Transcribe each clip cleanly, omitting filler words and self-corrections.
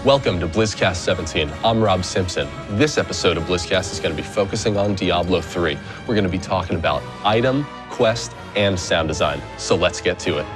Welcome to BlizzCast-17. I'm Rob Simpson. This episode of BlizzCast is going to be focusing on Diablo 3. We're going to be talking about item, quest, and sound design. So let's get to it.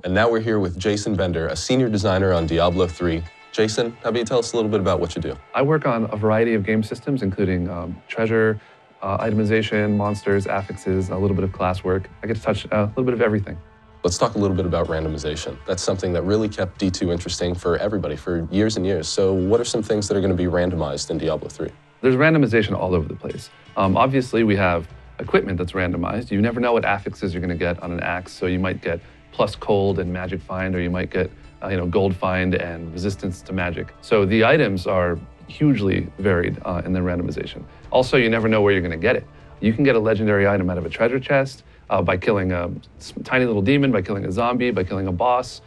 And now we're here with Jason Bender, a senior designer on Diablo 3. Jason, how about you tell us a little bit about what you do? I work on a variety of game systems, including treasure, itemization, monsters, affixes, a little bit of class work. I get to touch a little bit of everything. Let's talk a little bit about randomization. That's something that really kept D2 interesting for everybody for years and years. So what are some things that are going to be randomized in Diablo 3? There's randomization all over the place. Obviously, we have equipment that's randomized. You never know what affixes you're going to get on an axe, so you might get plus cold and magic find, or you might get gold find and resistance to magic. So the items are hugely varied in their randomization. Also, you never know where you're going to get it. You can get a legendary item out of a treasure chest by killing a tiny little demon, by killing a zombie, by killing a boss.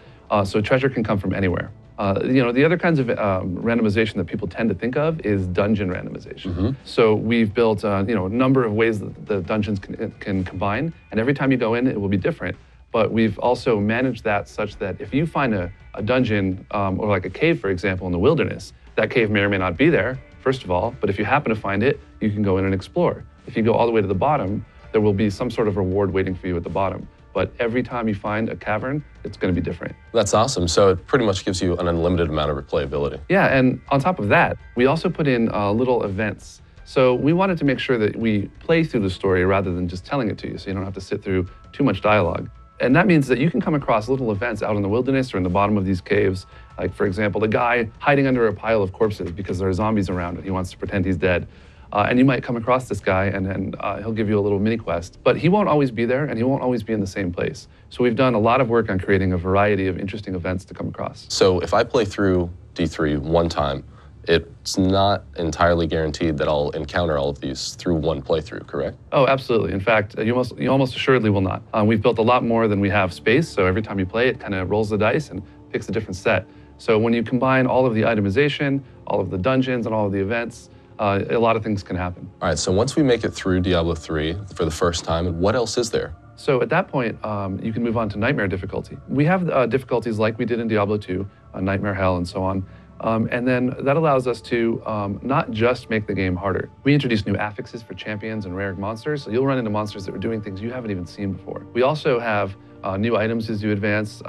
So treasure can come from anywhere. The other kinds of randomization that people tend to think of is dungeon randomization. Mm-hmm. So we've built a number of ways that the dungeons can combine, and every time you go in, it will be different. But we've also managed that such that if you find a dungeon or like a cave, for example, in the wilderness, that cave may or may not be there, first of all, but if you happen to find it, you can go in and explore. If you go all the way to the bottom, there will be some sort of reward waiting for you at the bottom. But every time you find a cavern, it's going to be different. That's awesome. So it pretty much gives you an unlimited amount of replayability. Yeah, and on top of that, we also put in little events. So we wanted to make sure that we play through the story rather than just telling it to you, so you don't have to sit through too much dialogue. And that means that you can come across little events out in the wilderness or in the bottom of these caves. Like, for example, the guy hiding under a pile of corpses because there are zombies around and he wants to pretend he's dead. And you might come across this guy and then he'll give you a little mini quest. But he won't always be there and he won't always be in the same place. So we've done a lot of work on creating a variety of interesting events to come across. So if I play through D3 one time, it's not entirely guaranteed that I'll encounter all of these through one playthrough, correct? Oh, absolutely. In fact, you almost assuredly will not. We've built a lot more than we have space, so every time you play, it kind of rolls the dice and picks a different set. So when you combine all of the itemization, all of the dungeons, and all of the events, a lot of things can happen. All right, so once we make it through Diablo 3 for the first time, what else is there? So at that point, you can move on to nightmare difficulty. We have difficulties like we did in Diablo 2, Nightmare Hell, and so on. And then that allows us to not just make the game harder. We introduce new affixes for champions and rare monsters, so you'll run into monsters that are doing things you haven't even seen before. We also have new items as you advance,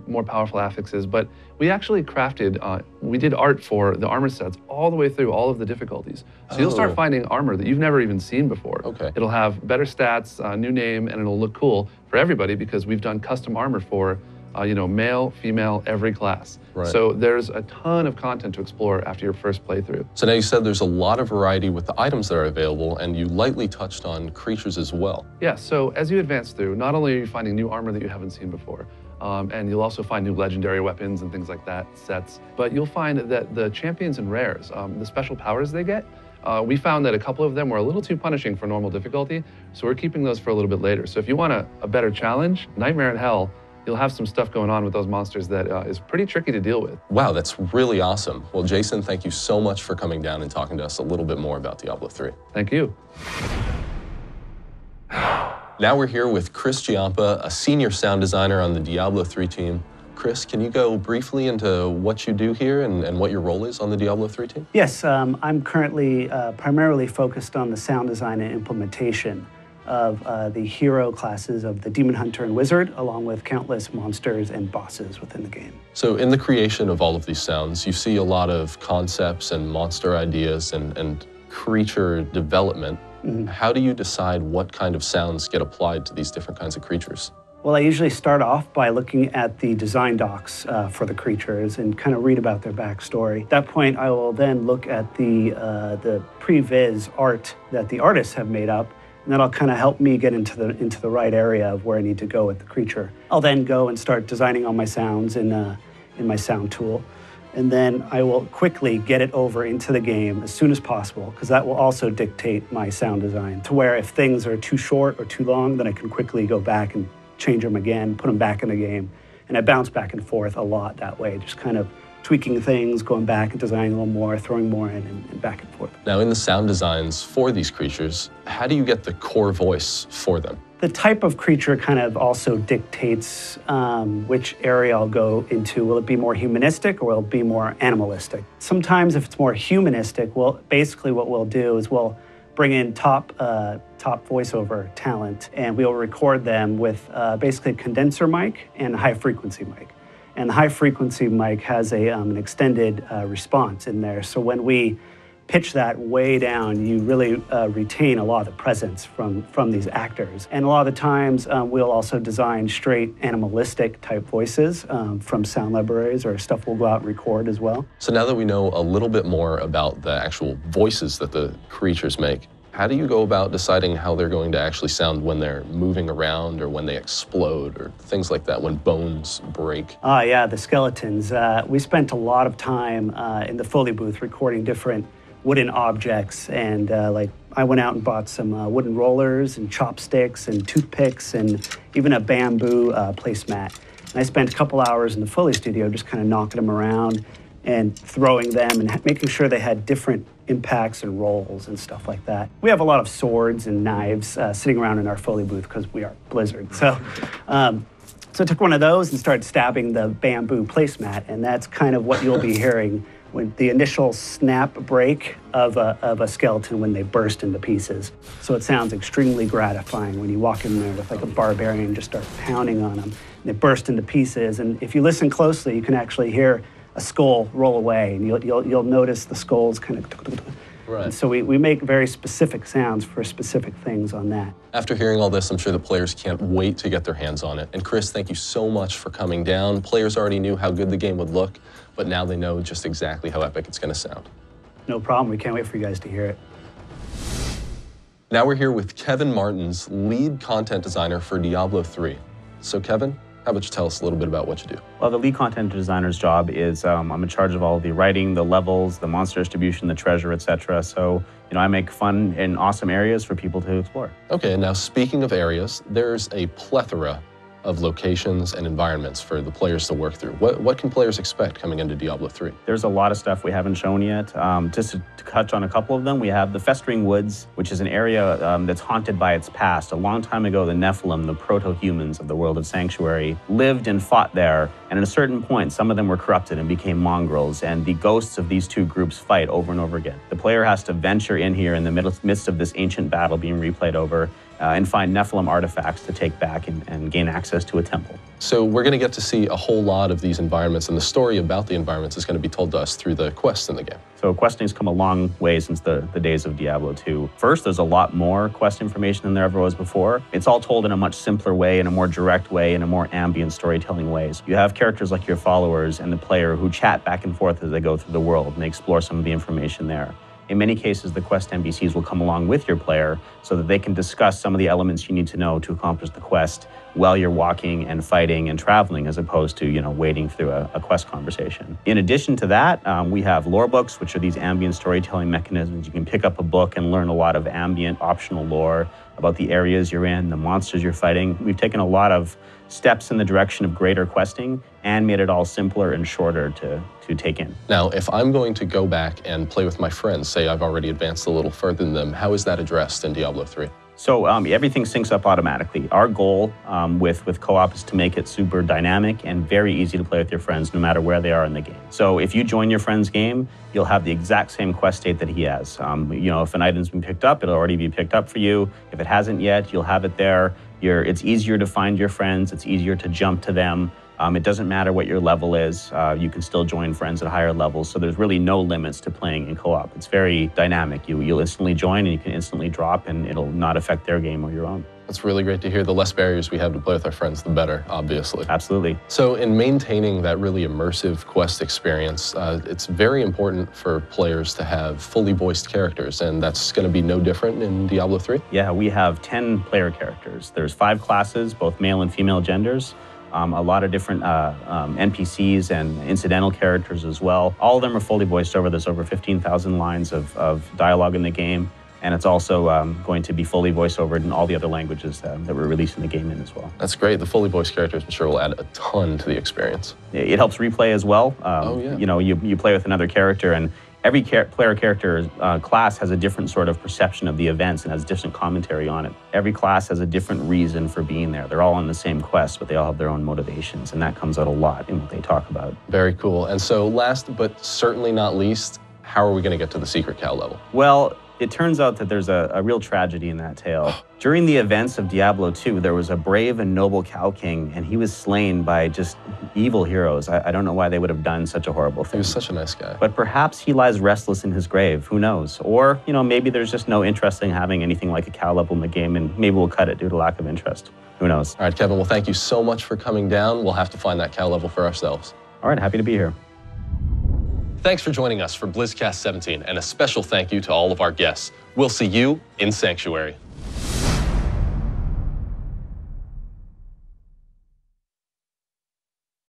more powerful affixes, but we actually crafted, we did art for the armor sets all the way through all of the difficulties. So you'll start finding armor that you've never even seen before. Okay. It'll have better stats, new name, and it'll look cool for everybody because we've done custom armor for male, female, every class. Right. So there's a ton of content to explore after your first playthrough. So now you said there's a lot of variety with the items that are available, and you lightly touched on creatures as well. Yeah, so as you advance through, not only are you finding new armor that you haven't seen before, and you'll also find new legendary weapons and things like that, sets, but you'll find that the champions and rares, the special powers they get, we found that a couple of them were a little too punishing for normal difficulty, so we're keeping those for a little bit later. So if you want a better challenge, Nightmare and Hell, you'll have some stuff going on with those monsters that is pretty tricky to deal with. Wow, that's really awesome. Well, Jason, thank you so much for coming down and talking to us a little bit more about Diablo 3. Thank you. Now we're here with Kris Giampa, a senior sound designer on the Diablo 3 team. Kris, can you go briefly into what you do here and what your role is on the Diablo 3 team? Yes, I'm currently primarily focused on the sound design and implementation of the hero classes of the Demon Hunter and Wizard, along with countless monsters and bosses within the game. So in the creation of all of these sounds, you see a lot of concepts and monster ideas and creature development. Mm-hmm. How do you decide what kind of sounds get applied to these different kinds of creatures? Well, I usually start off by looking at the design docs for the creatures and kind of read about their backstory. At that point, I will then look at the pre-viz art that the artists have made up, and that'll kind of help me get into the right area of where I need to go with the creature. I'll then go and start designing all my sounds in my sound tool, and then I will quickly get it over into the game as soon as possible, because that will also dictate my sound design to where if things are too short or too long, then I can quickly go back and change them again, put them back in the game, and I bounce back and forth a lot that way, just kind of tweaking things, going back and designing a little more, throwing more in, and back and forth. Now, in the sound designs for these creatures, how do you get the core voice for them? The type of creature kind of also dictates which area I'll go into. Will it be more humanistic or will it be more animalistic? Sometimes if it's more humanistic, well, basically what we'll do is we'll bring in top voiceover talent, and we'll record them with basically a condenser mic and a high-frequency mic. And the high-frequency mic has an extended response in there. So when we pitch that way down, you really retain a lot of the presence from these actors. And a lot of the times, we'll also design straight animalistic type voices from sound libraries or stuff we'll go out and record as well. So now that we know a little bit more about the actual voices that the creatures make, how do you go about deciding how they're going to actually sound when they're moving around or when they explode or things like that, when bones break? Yeah, the skeletons. We spent a lot of time in the Foley booth recording different wooden objects, and like I went out and bought some wooden rollers and chopsticks and toothpicks and even a bamboo placemat. And I spent a couple hours in the Foley studio just kind of knocking them around and throwing them and making sure they had different impacts and rolls and stuff like that. We have a lot of swords and knives sitting around in our Foley booth because we are Blizzard. So I took one of those and started stabbing the bamboo placemat, and that's kind of what you'll be hearing when the initial snap break of a skeleton when they burst into pieces. So it sounds extremely gratifying when you walk in there with like a barbarian and just start pounding on them, and they burst into pieces. And if you listen closely, you can actually hear a skull roll away, and you'll notice the skulls kind of. Right. And so we make very specific sounds for specific things on that. After hearing all this, I'm sure the players can't wait to get their hands on it. And Kris, thank you so much for coming down. Players already knew how good the game would look, but now they know just exactly how epic it's going to sound. No problem. We can't wait for you guys to hear it. Now we're here with Kevin Martens, lead content designer for Diablo 3. So Kevin, how about you tell us a little bit about what you do? Well, the lead content designer's job is I'm in charge of all of the writing, the levels, the monster distribution, the treasure, etc. So, I make fun and awesome areas for people to explore. Okay, and now speaking of areas, there's a plethora of locations and environments for the players to work through. What can players expect coming into Diablo 3? There's a lot of stuff we haven't shown yet. Just to touch on a couple of them, we have the Festering Woods, which is an area that's haunted by its past. A long time ago, the Nephilim, the proto-humans of the world of Sanctuary, lived and fought there. And at a certain point, some of them were corrupted and became mongrels, and the ghosts of these two groups fight over and over again. The player has to venture in here in the midst of this ancient battle being replayed over, and find Nephilim artifacts to take back and gain access to a temple. So we're going to get to see a whole lot of these environments, and the story about the environments is going to be told to us through the quests in the game. So questing's come a long way since the days of Diablo 2. First, there's a lot more quest information than there ever was before. It's all told in a much simpler way, in a more direct way, in a more ambient storytelling ways. You have characters like your followers and the player who chat back and forth as they go through the world, and they explore some of the information there. In many cases, the quest NPCs will come along with your player so that they can discuss some of the elements you need to know to accomplish the quest while you're walking and fighting and traveling, as opposed to, wading through a quest conversation. In addition to that, we have lore books, which are these ambient storytelling mechanisms. You can pick up a book and learn a lot of ambient optional lore about the areas you're in, the monsters you're fighting. We've taken a lot of steps in the direction of greater questing and made it all simpler and shorter to take in. Now, if I'm going to go back and play with my friends, say I've already advanced a little further than them, how is that addressed in Diablo 3? So everything syncs up automatically. Our goal with co-op is to make it super dynamic and very easy to play with your friends no matter where they are in the game. So if you join your friend's game, you'll have the exact same quest state that he has. If an item's been picked up, it'll already be picked up for you. If it hasn't yet, you'll have it there. It's easier to find your friends. It's easier to jump to them. It doesn't matter what your level is. You can still join friends at higher levels. So there's really no limits to playing in co-op. It's very dynamic. You'll instantly join and you can instantly drop, and it'll not affect their game or your own. That's really great to hear. The less barriers we have to play with our friends, the better, obviously. Absolutely. So in maintaining that really immersive quest experience, it's very important for players to have fully voiced characters, and that's going to be no different in Diablo 3? Yeah, we have 10 player characters. There's 5 classes, both male and female genders. A lot of different NPCs and incidental characters as well. All of them are fully voiced over. There's over 15,000 lines of dialogue in the game. And it's also going to be fully voice-overed in all the other languages that we're releasing the game in as well. That's great. The fully voiced characters, I'm sure, will add a ton to the experience. It helps replay as well. You know, you play with another character, and every player character class has a different sort of perception of the events and has different commentary on it. Every class has a different reason for being there. They're all on the same quest, but they all have their own motivations, and that comes out a lot in what they talk about. Very cool. And so last but certainly not least, how are we going to get to the secret cow level? Well, it turns out that there's a real tragedy in that tale. During the events of Diablo 2, there was a brave and noble cow king, and he was slain by just evil heroes. I don't know why they would have done such a horrible thing. He was such a nice guy. But perhaps he lies restless in his grave, who knows? Or, you know, maybe there's just no interest in having anything like a cow level in the game, and maybe we'll cut it due to lack of interest. Who knows? All right, Kevin, well, thank you so much for coming down. We'll have to find that cow level for ourselves. All right, happy to be here. Thanks for joining us for BlizzCast 17, and a special thank you to all of our guests. We'll see you in Sanctuary.